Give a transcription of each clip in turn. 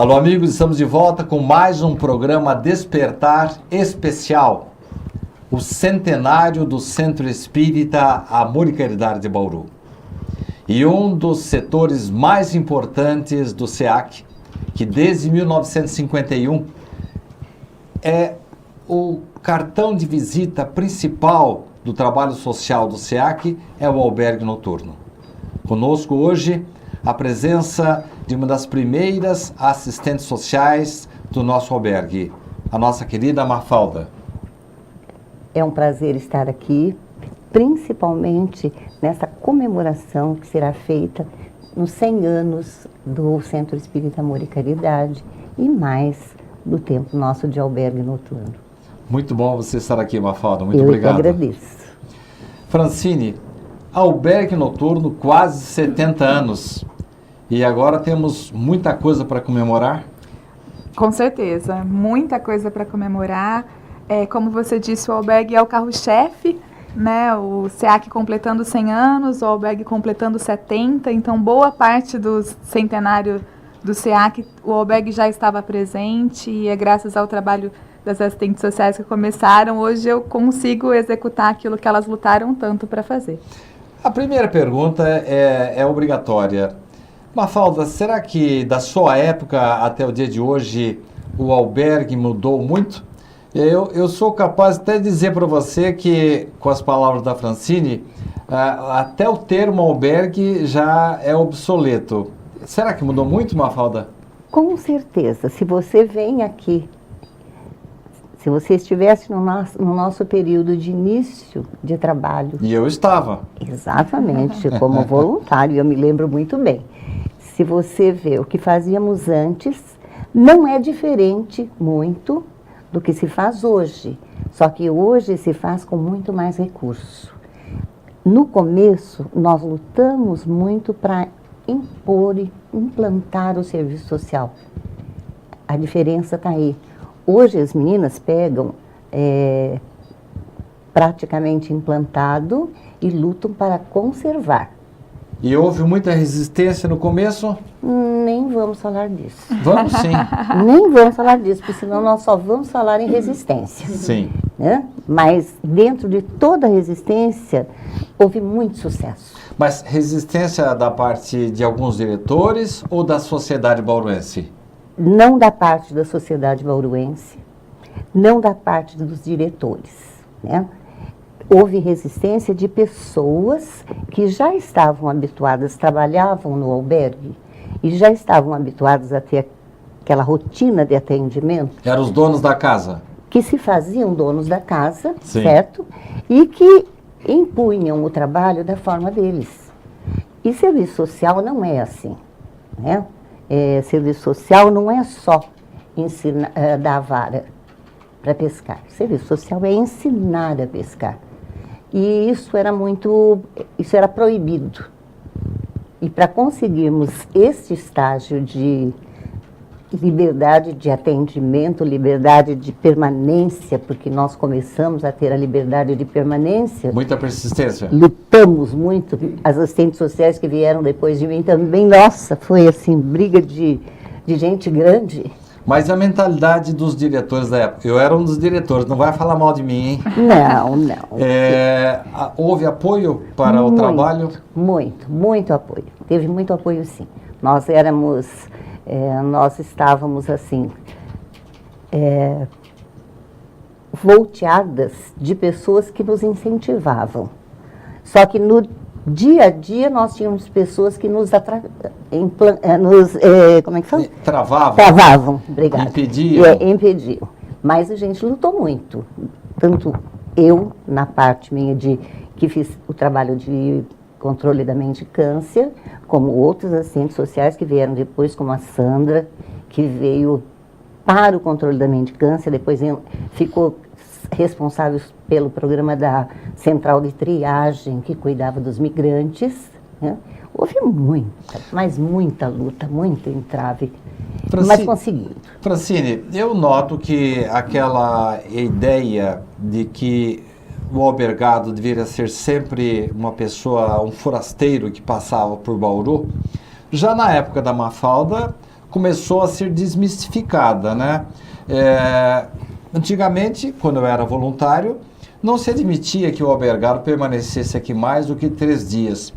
Alô, amigos, estamos de volta com mais um programa Despertar Especial, o centenário do Centro Espírita Amor e Caridade de Bauru. E um dos setores mais importantes do SEAC, que desde 1951 é o cartão de visita principal do trabalho social do SEAC, é o albergue noturno. Conosco hoje a presença de uma das primeiras assistentes sociais do nosso albergue, a nossa querida Mafalda. É um prazer estar aqui, principalmente nessa comemoração que será feita nos 100 anos do Centro Espírita Amor e Caridade e mais do tempo nosso de albergue noturno. Muito bom você estar aqui, Mafalda. Muito obrigado. Eu que agradeço. Francine, albergue noturno, quase 70 anos. E agora temos muita coisa para comemorar? Com certeza, muita coisa para comemorar. Como você disse, o albergue é o carro-chefe, né? O SEAC completando 100 anos, o albergue completando 70, então boa parte do centenário do SEAC, o albergue já estava presente e é graças ao trabalho das assistentes sociais que começaram, hoje eu consigo executar aquilo que elas lutaram tanto para fazer. A primeira pergunta é obrigatória. Mafalda, será que da sua época até o dia de hoje o albergue mudou muito? Eu sou capaz até de dizer para você que, com as palavras da Francine, até o termo albergue já é obsoleto. Será que mudou muito, Mafalda? Com certeza. Se você vem aqui, se você estivesse no nosso período de início de trabalho... E eu estava. Exatamente, como voluntário, eu me lembro muito bem. Se você vê o que fazíamos antes, não é diferente muito do que se faz hoje. Só que hoje se faz com muito mais recurso. No começo, nós lutamos muito para impor e implantar o serviço social. A diferença está aí. Hoje as meninas pegam praticamente implantado e lutam para conservar. E houve muita resistência no começo? Nem vamos falar disso. Vamos sim. Nem vamos falar disso, porque senão nós só vamos falar em resistência. Sim. Né? Mas dentro de toda a resistência, houve muito sucesso. Mas resistência da parte de alguns diretores ou da sociedade bauruense? Não da parte da sociedade bauruense, não da parte dos diretores, né? Houve resistência de pessoas que já estavam habituadas, trabalhavam no albergue e já estavam habituadas a ter aquela rotina de atendimento. Eram os donos da casa? Que se faziam donos da casa, sim, certo? E que impunham o trabalho da forma deles. E serviço social não é assim, né? Serviço social não é só ensinar, dar a vara para pescar. Serviço social é ensinar a pescar. E isso era proibido. E para conseguirmos esse estágio de liberdade de atendimento, liberdade de permanência, porque nós começamos a ter a liberdade de permanência. Muita persistência. Lutamos muito. As assistentes sociais que vieram depois de mim também, nossa, foi assim, briga de gente grande. Mas a mentalidade dos diretores da época, eu era um dos diretores, não vai falar mal de mim, hein? Não. Houve apoio para o trabalho? Muito apoio. Teve muito apoio, sim. Nós estávamos assim, volteadas de pessoas que nos incentivavam. Só que no dia a dia nós tínhamos pessoas que nos como é que fala? Travavam, obrigada. Impediam. Mas a gente lutou muito. Tanto eu, na parte minha que fiz o trabalho de controle da mendicância, como outros assistentes sociais que vieram depois, como a Sandra, que veio para o controle da mendicância, depois ficou responsável pelo programa da Central de Triagem, que cuidava dos migrantes, né? Houve muita luta, muito entrave, mas conseguindo. Francine, eu noto que aquela ideia de que o albergado deveria ser sempre uma pessoa, um forasteiro que passava por Bauru, já na época da Mafalda começou a ser desmistificada, né? Antigamente, quando eu era voluntário, não se admitia que o albergado permanecesse aqui mais do que 3 dias.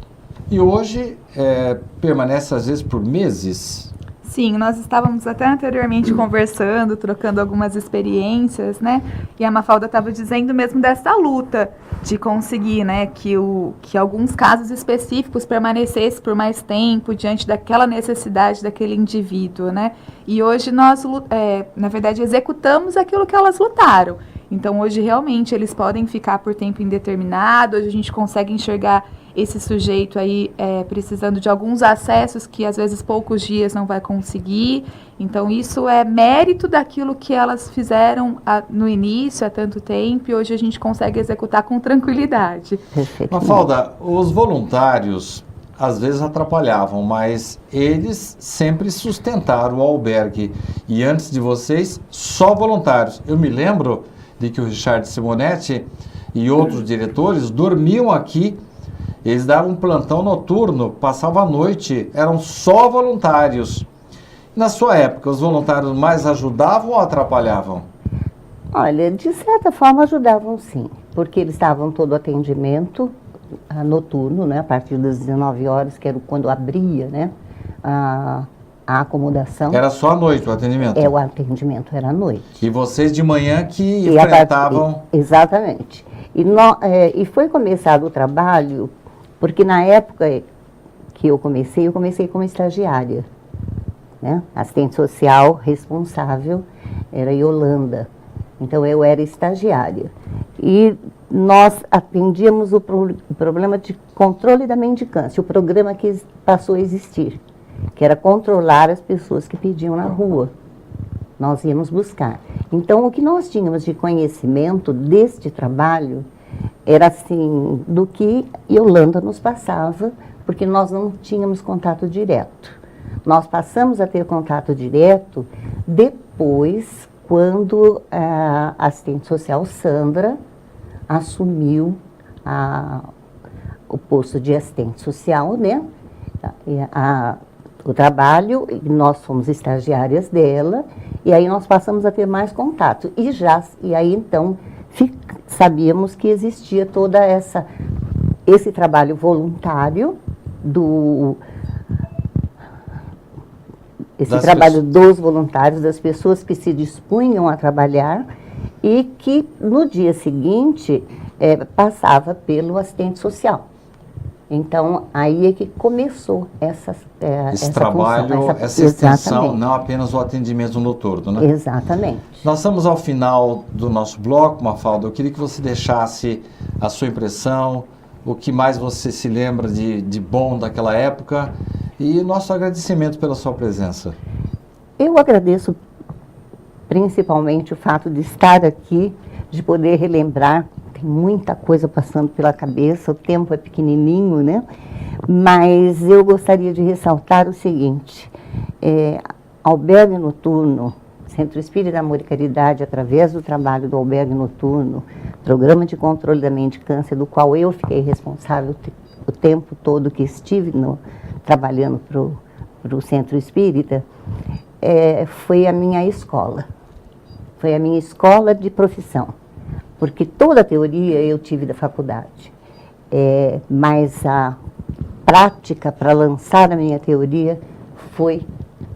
E hoje permanece às vezes por meses. Sim, nós estávamos até anteriormente conversando, trocando algumas experiências, né? E a Mafalda estava dizendo mesmo dessa luta de conseguir, né, que alguns casos específicos permanecessem por mais tempo diante daquela necessidade daquele indivíduo, né? E hoje nós, na verdade, executamos aquilo que elas lutaram. Então, hoje, realmente, eles podem ficar por tempo indeterminado, hoje a gente consegue enxergar esse sujeito aí precisando de alguns acessos que, às vezes, poucos dias não vai conseguir. Então, isso é mérito daquilo que elas fizeram no início, há tanto tempo, e hoje a gente consegue executar com tranquilidade. Mafalda, os voluntários, às vezes, atrapalhavam, mas eles sempre sustentaram o albergue. E antes de vocês, só voluntários. Eu me lembro de que o Richard Simonetti e outros diretores dormiam aqui. Eles davam um plantão noturno, passavam a noite, eram só voluntários. Na sua época, os voluntários mais ajudavam ou atrapalhavam? Olha, de certa forma ajudavam sim, porque eles estavam todo atendimento noturno, né, a partir das 19 horas, que era quando abria, né, a acomodação. Era só à noite o atendimento? O atendimento era à noite. E vocês de manhã que enfrentavam... Exatamente. E foi começado o trabalho, porque na época que eu comecei como estagiária, né? Assistente social responsável era Yolanda. Então, eu era estagiária. E nós atendíamos o problema de controle da mendicância, o programa que passou a existir, que era controlar as pessoas que pediam na rua. Nós íamos buscar. Então, o que nós tínhamos de conhecimento deste trabalho era assim, do que Yolanda nos passava, porque nós não tínhamos contato direto. Nós passamos a ter contato direto depois, quando a assistente social Sandra assumiu o posto de assistente social, né? O trabalho, e nós fomos estagiárias dela, e aí nós passamos a ter mais contato. E aí então sabíamos que existia toda esse trabalho voluntário trabalho dos voluntários, das pessoas que se dispunham a trabalhar e que no dia seguinte passava pelo assistente social. Então, aí é que começou esse trabalho, função, essa extensão, não apenas o atendimento noturno, né? Exatamente. Nós estamos ao final do nosso bloco, Mafalda. Eu queria que você deixasse a sua impressão, o que mais você se lembra de bom daquela época e o nosso agradecimento pela sua presença. Eu agradeço principalmente o fato de estar aqui, de poder relembrar. Tem muita coisa passando pela cabeça, o tempo é pequenininho, né? Mas eu gostaria de ressaltar o seguinte, albergue noturno, Centro Espírita Amor e Caridade, através do trabalho do albergue noturno, programa de controle da mendicância, do qual eu fiquei responsável o tempo todo que estive trabalhando para o Centro Espírita, foi a minha escola. Foi a minha escola de profissão. Porque toda a teoria eu tive da faculdade, mas a prática para lançar a minha teoria foi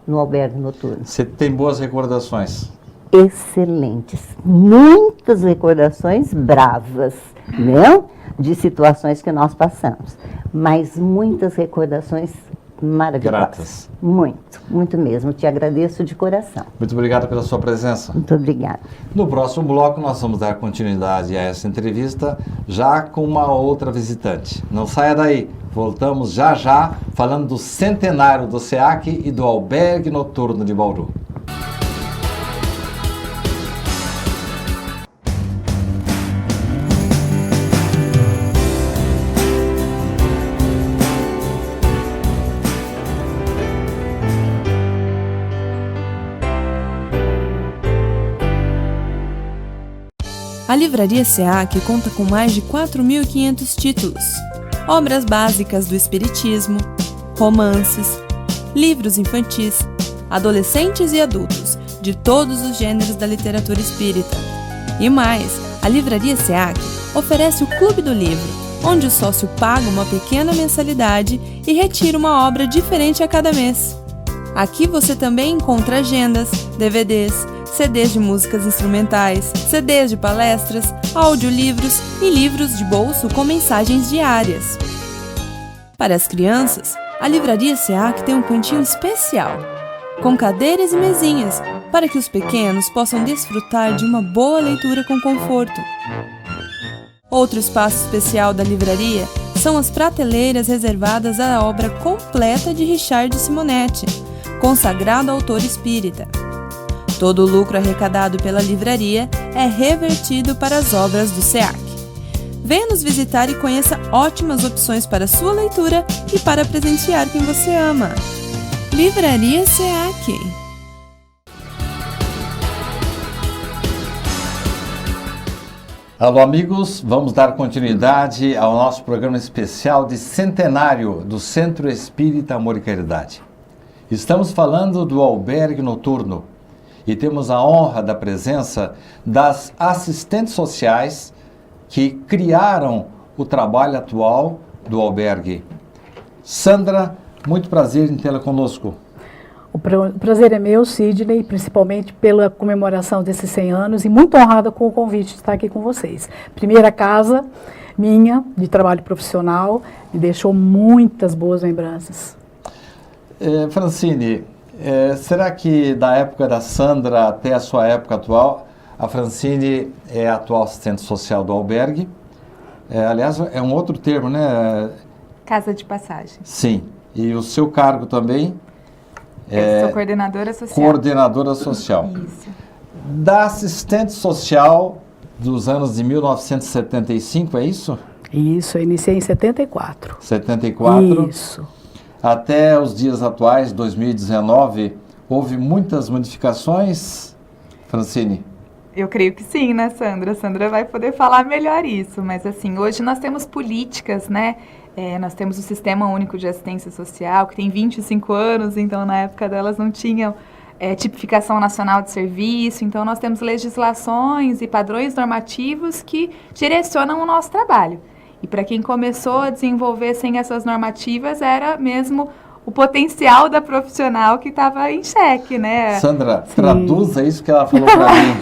no albergue noturno. Você tem boas recordações? Excelentes. Muitas recordações bravas, né? De situações que nós passamos, mas muitas recordações maravilhosas. Gratas. Muito mesmo. Te agradeço de coração. Muito obrigado pela sua presença. Muito obrigada. No próximo bloco, nós vamos dar continuidade a essa entrevista, já com uma outra visitante. Não saia daí. Voltamos já, falando do centenário do SEAC e do albergue noturno de Bauru. A Livraria SEAC conta com mais de 4.500 títulos, obras básicas do espiritismo, romances, livros infantis, adolescentes e adultos, de todos os gêneros da literatura espírita. E mais, a Livraria SEAC oferece o Clube do Livro, onde o sócio paga uma pequena mensalidade e retira uma obra diferente a cada mês. Aqui você também encontra agendas, DVDs, CDs de músicas instrumentais, CDs de palestras, audiolivros e livros de bolso com mensagens diárias. Para as crianças, a Livraria SEAC tem um cantinho especial, com cadeiras e mesinhas, para que os pequenos possam desfrutar de uma boa leitura com conforto. Outro espaço especial da livraria são as prateleiras reservadas à obra completa de Richard Simonetti, consagrado autor espírita. Todo o lucro arrecadado pela livraria é revertido para as obras do SEAC. Venha nos visitar e conheça ótimas opções para sua leitura e para presentear quem você ama. Livraria SEAC. Alô, amigos, vamos dar continuidade ao nosso programa especial de centenário do Centro Espírita Amor e Caridade. Estamos falando do albergue noturno e temos a honra da presença das assistentes sociais que criaram o trabalho atual do albergue. Sandra, muito prazer em tê-la conosco. O prazer é meu, Sidney, principalmente pela comemoração desses 100 anos e muito honrada com o convite de estar aqui com vocês. Primeira casa minha de trabalho profissional, me deixou muitas boas lembranças. Francine, será que da época da Sandra até a sua época atual, a Francine é a atual assistente social do albergue? Aliás, é um outro termo, né? Casa de passagem. Sim. E o seu cargo também? Eu sou coordenadora social. Coordenadora social. Isso. Da assistente social dos anos de 1975, é isso? Isso, eu iniciei em 74. 74. Isso. Até os dias atuais, 2019, houve muitas modificações, Francine? Eu creio que sim, né, Sandra? A Sandra vai poder falar melhor isso, mas assim, hoje nós temos políticas, né? Nós temos o Sistema Único de Assistência Social, que tem 25 anos, então na época delas não tinham tipificação nacional de serviço, então nós temos legislações e padrões normativos que direcionam o nosso trabalho. E para quem começou a desenvolver sem essas normativas, era mesmo o potencial da profissional que estava em xeque, né? Sandra, traduza isso que ela falou para mim.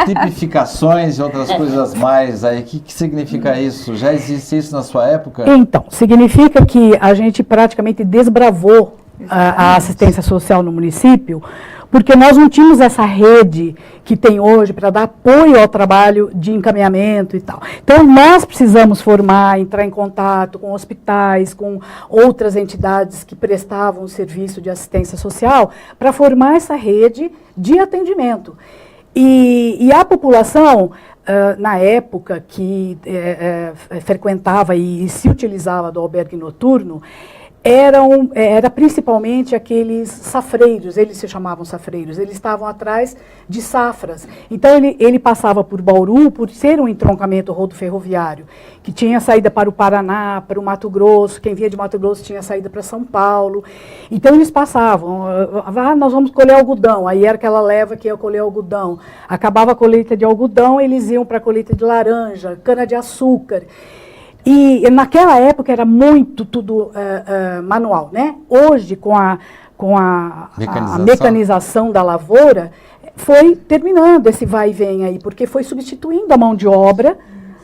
Tipificações e outras coisas mais aí. O que significa isso? Já existe isso na sua época? Então, significa que a gente praticamente desbravou a assistência social no município, porque nós não tínhamos essa rede que tem hoje para dar apoio ao trabalho de encaminhamento e tal. Então, nós precisamos formar, entrar em contato com hospitais, com outras entidades que prestavam o serviço de assistência social, para formar essa rede de atendimento. E a população, na época que frequentava e se utilizava do albergue noturno, era principalmente aqueles safreiros, eles se chamavam safreiros, eles estavam atrás de safras. Então, ele passava por Bauru, por ser um entroncamento rodoferroviário, que tinha saída para o Paraná, para o Mato Grosso, quem vinha de Mato Grosso tinha saída para São Paulo. Então, eles passavam, nós vamos colher algodão, aí era aquela leva que ia colher algodão. Acabava a colheita de algodão, eles iam para a colheita de laranja, cana-de-açúcar. E naquela época era muito tudo manual, né? Hoje, com a mecanização da lavoura, foi terminando esse vai e vem aí, porque foi substituindo a mão de obra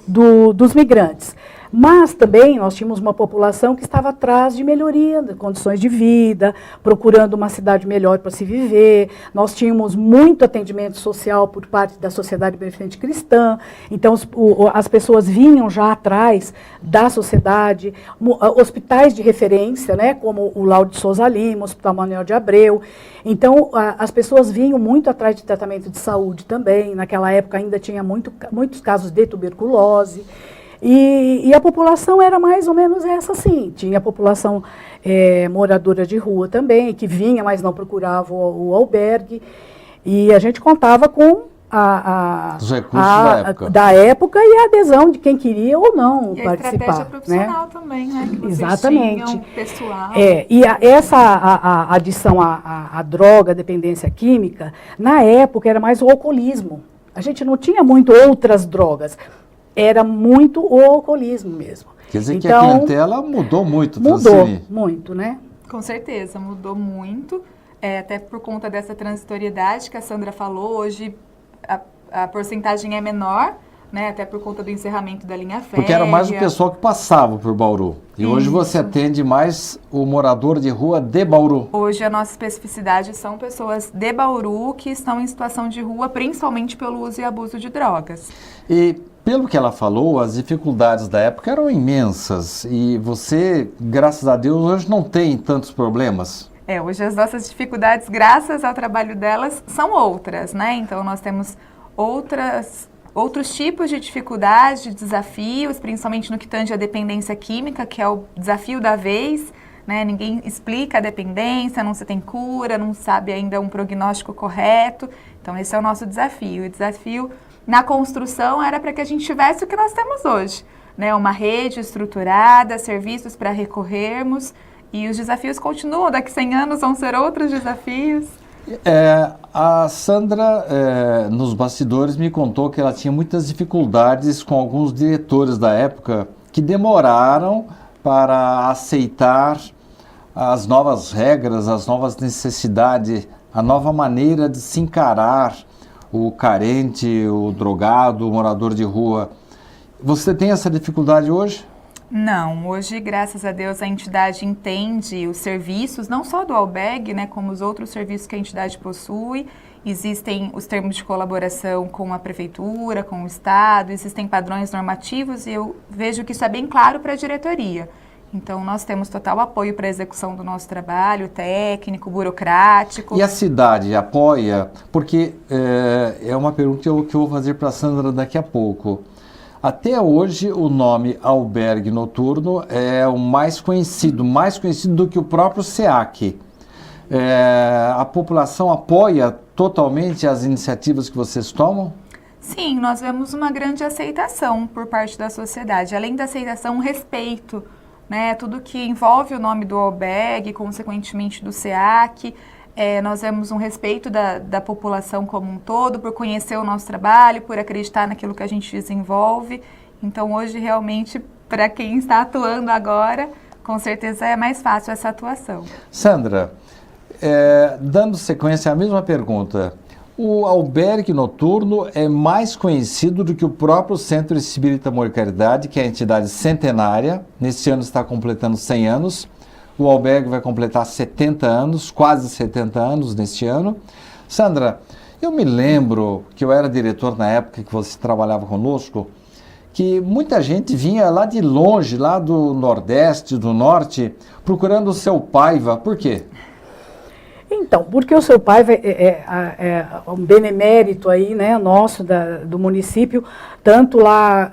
dos migrantes. Mas também nós tínhamos uma população que estava atrás de melhoria de condições de vida, procurando uma cidade melhor para se viver. Nós tínhamos muito atendimento social por parte da Sociedade Beneficente Cristã. Então, as pessoas vinham já atrás da sociedade. Hospitais de referência, né, como o Lauro de Souza Lima, o Hospital Manuel de Abreu. Então, as pessoas vinham muito atrás de tratamento de saúde também. Naquela época ainda tinha muitos casos de tuberculose. E a população era mais ou menos essa, sim. Tinha a população moradora de rua também, que vinha, mas não procurava o albergue. E a gente contava com Os recursos da época. Da época e a adesão de quem queria ou não e participar. A estratégia profissional, né? também, né? Que vocês Exatamente. tinham, pessoal. E essa adição à droga, dependência química, na época era mais o alcoolismo. A gente não tinha muito outras drogas. Era muito o alcoolismo mesmo. Quer dizer que a clientela mudou muito, Mudou muito, né? Com certeza, mudou muito. Até por conta dessa transitoriedade que a Sandra falou, hoje a porcentagem é menor, né? Até por conta do encerramento da linha férrea. Porque era mais o pessoal que passava por Bauru. E hoje você atende mais o morador de rua de Bauru. Hoje a nossa especificidade são pessoas de Bauru que estão em situação de rua, principalmente pelo uso e abuso de drogas. E pelo que ela falou, as dificuldades da época eram imensas. E você, graças a Deus, hoje não tem tantos problemas. Hoje as nossas dificuldades, graças ao trabalho delas, são outras, né? Então nós temos outros tipos de dificuldades, de desafios, principalmente no que tange a dependência química, que é o desafio da vez, né? Ninguém explica a dependência, não se tem cura, não sabe ainda um prognóstico correto. Então esse é o nosso desafio. O desafio na construção era para que a gente tivesse o que nós temos hoje, né? Uma rede estruturada, serviços para recorrermos, e os desafios continuam. Daqui a 100 anos vão ser outros desafios. A Sandra, nos bastidores, me contou que ela tinha muitas dificuldades com alguns diretores da época que demoraram para aceitar as novas regras, as novas necessidades, a nova maneira de se encarar o carente, o drogado, o morador de rua. Você tem essa dificuldade hoje? Não, hoje, graças a Deus, a entidade entende os serviços, não só do albergue, né, como os outros serviços que a entidade possui. Existem os termos de colaboração com a prefeitura, com o Estado, existem padrões normativos e eu vejo que isso é bem claro para a diretoria. Então, nós temos total apoio para a execução do nosso trabalho, técnico, burocrático. E a cidade apoia? Porque é uma pergunta que eu vou fazer para a Sandra daqui a pouco. Até hoje, o nome albergue noturno é o mais conhecido do que o próprio SEAC. A população apoia totalmente as iniciativas que vocês tomam? Sim, nós vemos uma grande aceitação por parte da sociedade. Além da aceitação, respeito, né? Tudo que envolve o nome do albergue, consequentemente do SEAC. Nós vemos um respeito da população como um todo, por conhecer o nosso trabalho, por acreditar naquilo que a gente desenvolve. Então, hoje, realmente, para quem está atuando agora, com certeza é mais fácil essa atuação. Sandra, dando sequência à mesma pergunta, o albergue noturno é mais conhecido do que o próprio Centro Espírita Amor e Caridade, que é a entidade centenária. Neste ano está completando 100 anos. O albergue vai completar 70 anos, quase 70 anos neste ano. Sandra, eu me lembro que eu era diretor na época que você trabalhava conosco, que muita gente vinha lá de longe, lá do Nordeste, do Norte, procurando o seu Paiva. Por quê? Então, porque o seu Paiva é um benemérito aí, né, nosso, do município, tanto lá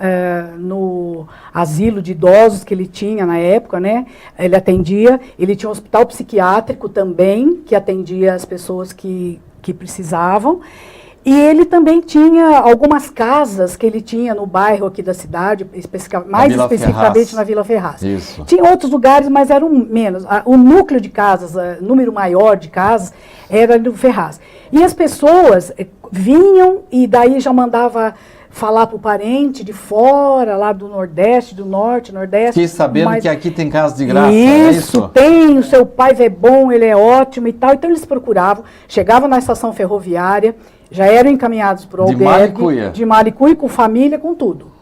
no asilo de idosos que ele tinha na época, né, ele atendia, ele tinha um hospital psiquiátrico também, que atendia as pessoas que precisavam, e ele também tinha algumas casas que ele tinha no bairro aqui da cidade, mais especificamente na Vila Ferraz. Isso. Tinha outros lugares, mas eram menos. O núcleo de casas, o número maior de casas, era no Ferraz. E as pessoas vinham e daí já mandava falar para o parente de fora, lá do Nordeste, do Norte, Nordeste. Fiquei sabendo que aqui tem casa de graça, isso, é isso? Tem, o seu pai é bom, ele é ótimo e tal. Então eles procuravam, chegavam na estação ferroviária, já eram encaminhados para o albergue. De Maricuia, com família, com tudo.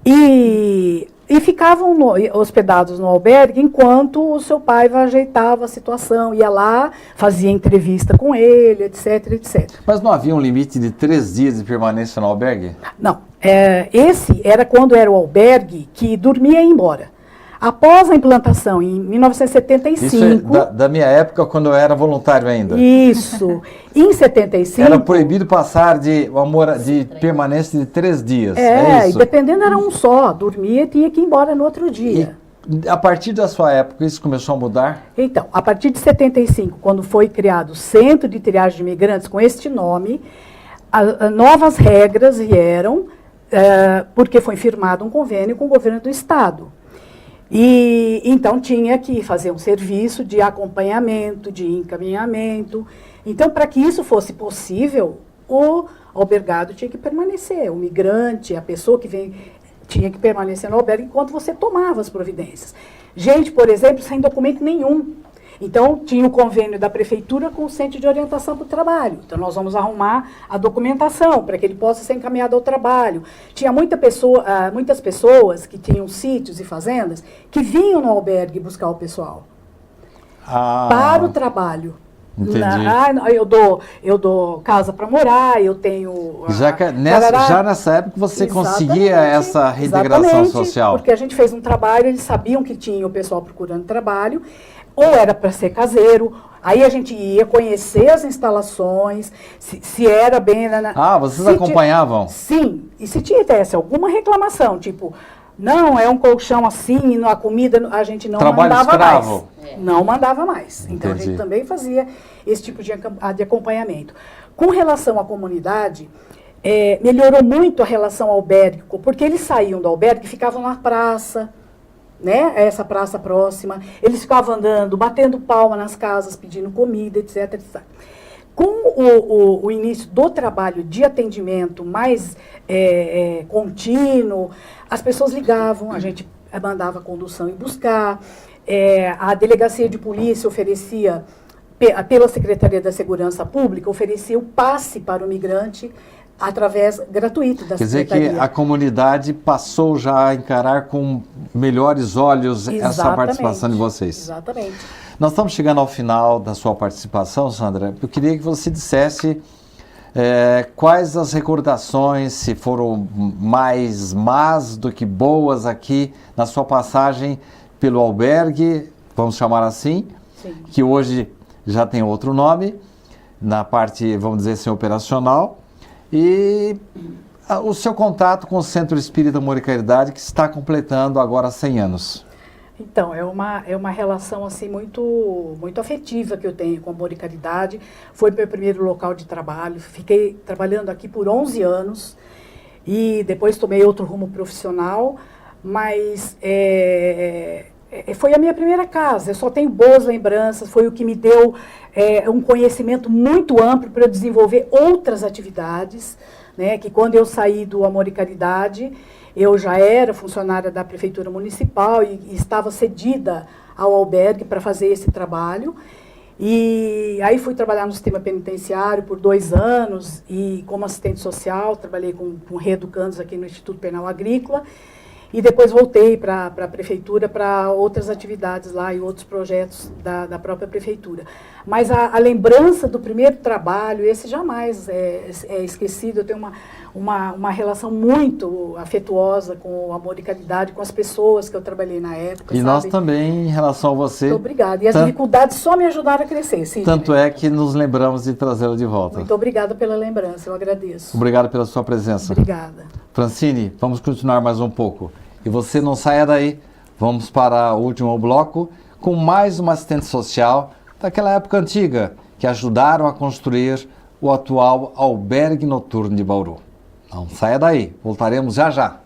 E ficavam hospedados no albergue enquanto o seu pai ajeitava a situação, ia lá, fazia entrevista com ele, etc, etc. Mas não havia um limite de 3 dias de permanência no albergue? Não, esse era quando era o albergue que dormia e ia embora. Após a implantação, em 1975... Isso é da minha época, quando eu era voluntário ainda. Isso. Em 75... Era proibido passar de permanência de 3 dias. É isso? E dependendo era um só. Dormia e tinha que ir embora no outro dia. E a partir da sua época, isso começou a mudar? Então, a partir de 75, quando foi criado o Centro de Triagem de Imigrantes com este nome, novas regras vieram, porque foi firmado um convênio com o governo do estado. E então tinha que fazer um serviço de acompanhamento, de encaminhamento. Então, para que isso fosse possível, o albergado tinha que permanecer, o migrante, a pessoa que vem, tinha que permanecer no albergue enquanto você tomava as providências. Gente, por exemplo, sem documento nenhum. Então, tinha o convênio da prefeitura com o Centro de Orientação para o Trabalho. Então, nós vamos arrumar a documentação para que ele possa ser encaminhado ao trabalho. Tinha muitas pessoas que tinham sítios e fazendas que vinham no albergue buscar o pessoal para o trabalho. Eu dou casa para morar, eu tenho... Já nessa época você conseguia essa reintegração social? Porque a gente fez um trabalho, eles sabiam que tinha o pessoal procurando trabalho, ou era para ser caseiro, aí a gente ia conhecer as instalações, se era bem... Vocês acompanhavam? Sim, e se tivesse alguma reclamação, tipo, não, é um colchão assim, a comida a gente não mandava mais. Não mandava mais. Então, a gente também fazia esse tipo de acompanhamento. Com relação à comunidade, melhorou muito a relação albérgico, porque eles saíam do albergue e ficavam na praça, né, essa praça próxima, eles ficavam andando, batendo palma nas casas, pedindo comida, etc, etc. Com o início do trabalho de atendimento mais contínuo, as pessoas ligavam, a gente mandava a condução ir buscar, a delegacia de polícia oferecia, pela Secretaria da Segurança Pública, oferecia o passe para o migrante gratuito da Secretaria. Quer dizer que a comunidade passou já a encarar com melhores olhos essa participação de vocês. Exatamente. Nós estamos chegando ao final da sua participação, Sandra. Eu queria que você dissesse quais as recordações, se foram mais más do que boas aqui na sua passagem pelo albergue, vamos chamar assim, sim, que hoje já tem outro nome, na parte, vamos dizer assim, operacional, e o seu contato com o Centro Espírita Amor e Caridade, que está completando agora 100 anos. Então, é uma relação assim, muito afetiva que eu tenho com Amor e Caridade. Foi meu primeiro local de trabalho. Fiquei trabalhando aqui por 11 anos e depois tomei outro rumo profissional, mas foi a minha primeira casa. Eu só tenho boas lembranças, foi o que me deu um conhecimento muito amplo para eu desenvolver outras atividades, né, que quando eu saí do Amor e Caridade, eu já era funcionária da Prefeitura Municipal e estava cedida ao albergue para fazer esse trabalho. E aí fui trabalhar no sistema penitenciário por 2 anos e como assistente social, trabalhei com reeducandos aqui no Instituto Penal Agrícola. E depois voltei para a Prefeitura para outras atividades lá e outros projetos da própria Prefeitura. Mas a lembrança do primeiro trabalho, esse jamais é esquecido. Eu tenho uma relação muito afetuosa com o Amor e Caridade, com as pessoas que eu trabalhei na época. E sabe? Nós também, em relação a você... Muito obrigada. E as dificuldades só me ajudaram a crescer. Sim, tanto é que nos lembramos de trazê-lo de volta. Muito obrigada pela lembrança, eu agradeço. Obrigado pela sua presença. Obrigada. Francine, vamos continuar mais um pouco. E você não saia daí. Vamos para o último bloco com mais uma assistente social daquela época antiga que ajudaram a construir o atual albergue noturno de Bauru. Não saia daí. Voltaremos já já.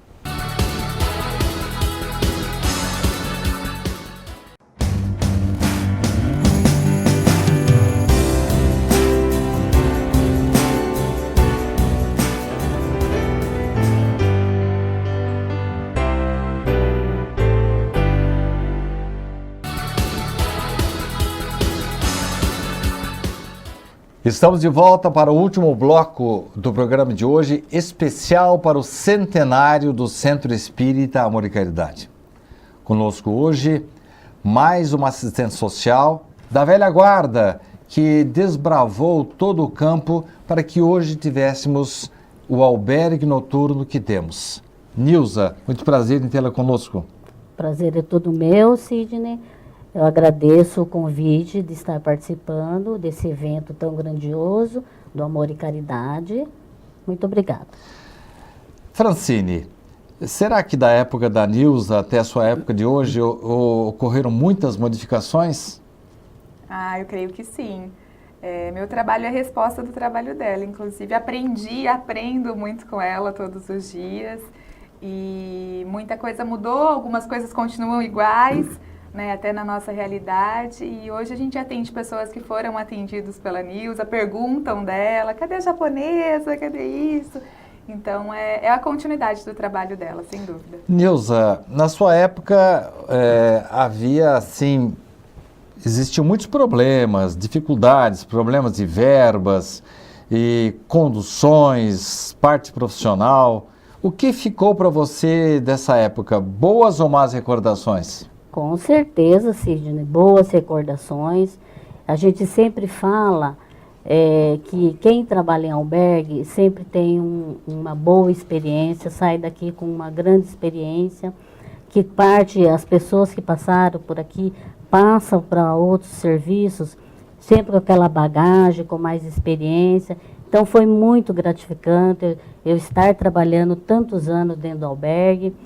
Estamos de volta para o último bloco do programa de hoje, especial para o centenário do Centro Espírita Amor e Caridade. Conosco hoje, mais uma assistente social da velha guarda, que desbravou todo o campo para que hoje tivéssemos o albergue noturno que temos. Nilza, muito prazer em tê-la conosco. Prazer é todo meu, Sidney. Eu agradeço o convite de estar participando desse evento tão grandioso do Amor e Caridade. Muito obrigada. Francine, será que da época da Nilza até a sua época de hoje ocorreram muitas modificações? Eu creio que sim. Meu trabalho é a resposta do trabalho dela. Inclusive, aprendo muito com ela todos os dias. E muita coisa mudou, algumas coisas continuam iguais, né, até na nossa realidade. E hoje a gente atende pessoas que foram atendidos pela Nilza, perguntam dela, cadê a japonesa, cadê isso? Então, é a continuidade do trabalho dela, sem dúvida. Nilza, na sua época havia, assim, existiam muitos problemas, dificuldades, problemas de verbas e conduções, parte profissional. O que ficou para você dessa época? Boas ou más recordações? Com certeza, Sidney, boas recordações. A gente sempre fala que quem trabalha em albergue sempre tem uma boa experiência, sai daqui com uma grande experiência, que as pessoas que passaram por aqui passam para outros serviços, sempre com aquela bagagem, com mais experiência. Então foi muito gratificante eu estar trabalhando tantos anos dentro do albergue.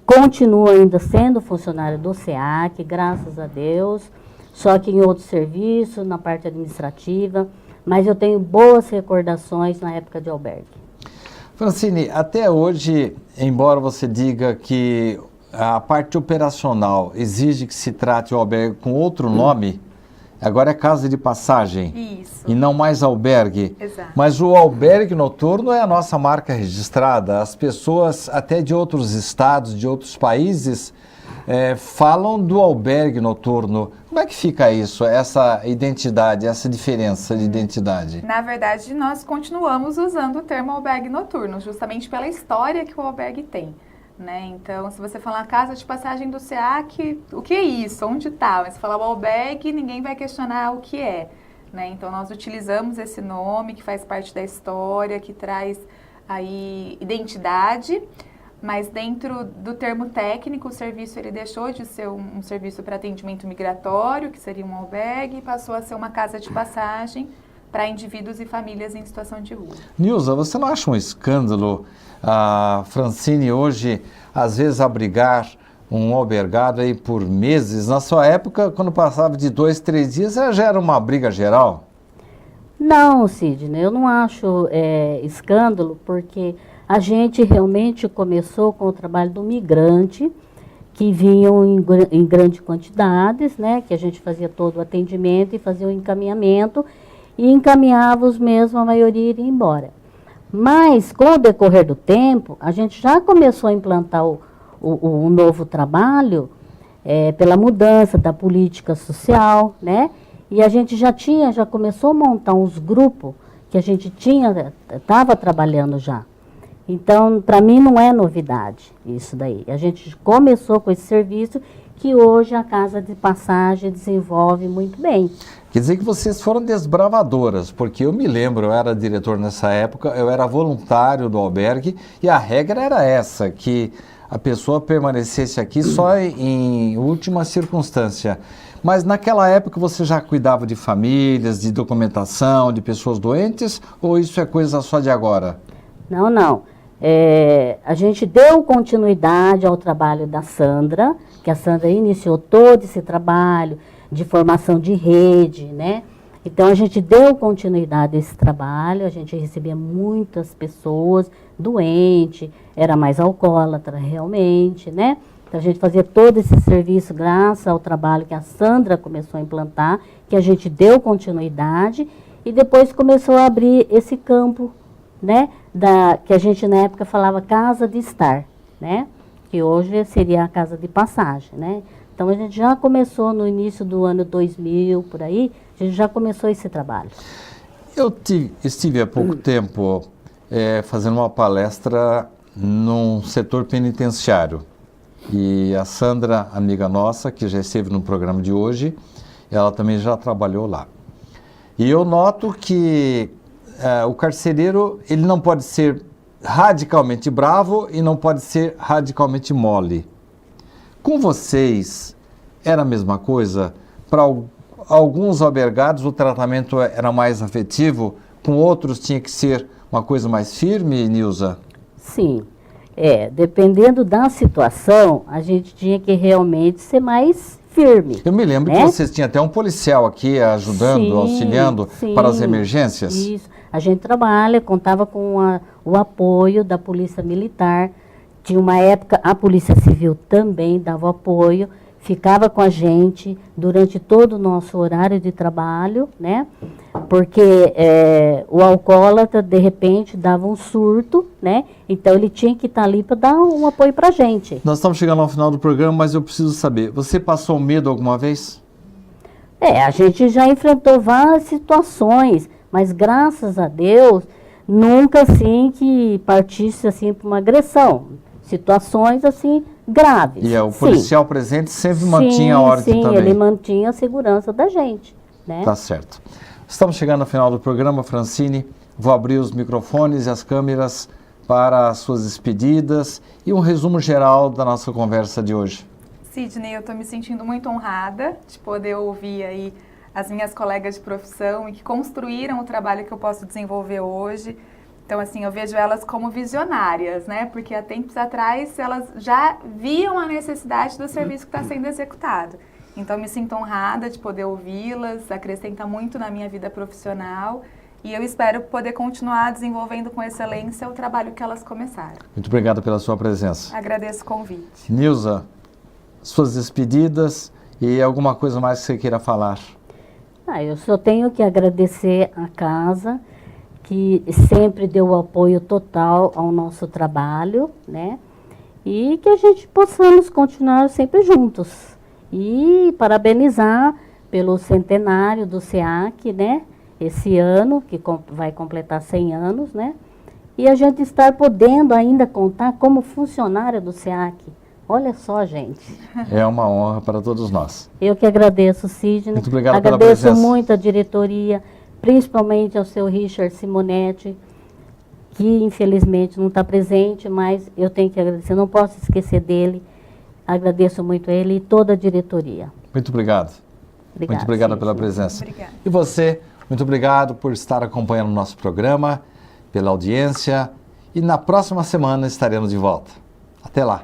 Continuo ainda sendo funcionária do SEAC, graças a Deus, só que em outro serviço, na parte administrativa, mas eu tenho boas recordações na época de albergue. Francine, até hoje, embora você diga que a parte operacional exige que se trate o albergue com outro nome, agora é casa de passagem. Isso. E não mais albergue. Exato. Mas o albergue noturno é a nossa marca registrada. As pessoas, até de outros estados, de outros países, falam do albergue noturno. Como é que fica isso, essa identidade, essa diferença de identidade? Na verdade, nós continuamos usando o termo albergue noturno, justamente pela história que o albergue tem. Né? Então, se você falar casa de passagem do SEAC, o que é isso? Onde está? Mas se falar o albergue, ninguém vai questionar o que é. Né? Então, nós utilizamos esse nome que faz parte da história, que traz aí identidade, mas dentro do termo técnico, o serviço ele deixou de ser um serviço para atendimento migratório, que seria um albergue, e passou a ser uma casa de passagem para indivíduos e famílias em situação de rua. Nilza, você não acha um escândalo a Francine hoje, às vezes, abrigar um albergado aí por meses? Na sua época, quando passava de 2, 3 dias, já era uma briga geral? Não, Sidney, eu não acho escândalo, porque a gente realmente começou com o trabalho do migrante, que vinham em grandes quantidades, né, que a gente fazia todo o atendimento e fazia o encaminhamento, e encaminhava os mesmos, a maioria iria embora. Mas, com o decorrer do tempo, a gente já começou a implantar o novo trabalho pela mudança da política social, né? E a gente já começou a montar uns grupos que a gente estava trabalhando já. Então, para mim não é novidade isso daí. A gente começou com esse serviço que hoje a Casa de Passagem desenvolve muito bem. Quer dizer que vocês foram desbravadoras, porque eu me lembro, eu era diretor nessa época, eu era voluntário do albergue e a regra era essa, que a pessoa permanecesse aqui só em última circunstância. Mas naquela época você já cuidava de famílias, de documentação, de pessoas doentes, ou isso é coisa só de agora? Não. A gente deu continuidade ao trabalho da Sandra, que a Sandra iniciou todo esse trabalho de formação de rede, né? Então, a gente deu continuidade a esse trabalho, a gente recebia muitas pessoas doentes, era mais alcoólatra realmente, né? Então, a gente fazia todo esse serviço graças ao trabalho que a Sandra começou a implantar, que a gente deu continuidade e depois começou a abrir esse campo, né? Que a gente na época falava casa de estar, né? Que hoje seria a casa de passagem, né? Então, a gente já começou no início do ano 2000, por aí, a gente já começou esse trabalho. Eu estive há pouco tempo fazendo uma palestra num setor penitenciário. E a Sandra, amiga nossa, que já esteve no programa de hoje, ela também já trabalhou lá. E eu noto que o carcereiro, ele não pode ser radicalmente bravo e não pode ser radicalmente mole. Com vocês, era a mesma coisa? Para alguns albergados, o tratamento era mais afetivo, com outros tinha que ser uma coisa mais firme, Nilza? Sim. Dependendo da situação, a gente tinha que realmente ser mais firme. Eu me lembro que vocês tinham até um policial aqui ajudando, Sim, auxiliando para as emergências. Isso. A gente contava com o apoio da Polícia Militar. Tinha uma época, a Polícia Civil também dava apoio, ficava com a gente durante todo o nosso horário de trabalho, né? Porque o alcoólatra, de repente, dava um surto, né? Então, ele tinha que estar ali para dar um apoio para a gente. Nós estamos chegando ao final do programa, mas eu preciso saber, você passou medo alguma vez? A gente já enfrentou várias situações, mas graças a Deus, nunca assim que partisse assim para uma agressão. Situações assim graves. E o policial presente sempre mantinha a ordem também. Sim, ele mantinha a segurança da gente, né? Tá certo. Estamos chegando ao final do programa, Francine. Vou abrir os microfones e as câmeras para as suas despedidas e um resumo geral da nossa conversa de hoje. Sidney, eu estou me sentindo muito honrada de poder ouvir aí as minhas colegas de profissão e que construíram o trabalho que eu posso desenvolver hoje. Então, assim, eu vejo elas como visionárias, né? Porque há tempos atrás elas já viam a necessidade do serviço que está sendo executado. Então, me sinto honrada de poder ouvi-las, acrescenta muito na minha vida profissional e eu espero poder continuar desenvolvendo com excelência o trabalho que elas começaram. Muito obrigado pela sua presença. Agradeço o convite. Nilza, suas despedidas e alguma coisa mais que você queira falar? Eu só tenho que agradecer a casa, que sempre deu o apoio total ao nosso trabalho, né? E que a gente possamos continuar sempre juntos. E parabenizar pelo centenário do SEAC, né? Esse ano, que vai completar 100 anos, né? E a gente estar podendo ainda contar como funcionária do SEAC. Olha só, gente. É uma honra para todos nós. Eu que agradeço, Sidney. Muito obrigado pela presença. Agradeço muito a diretoria, principalmente ao seu Richard Simonetti, que infelizmente não está presente, mas eu tenho que agradecer, não posso esquecer dele. Agradeço muito a ele e toda a diretoria. Muito obrigado. Muito obrigado pela presença. Obrigada. E você, muito obrigado por estar acompanhando o nosso programa, pela audiência. E na próxima semana estaremos de volta. Até lá.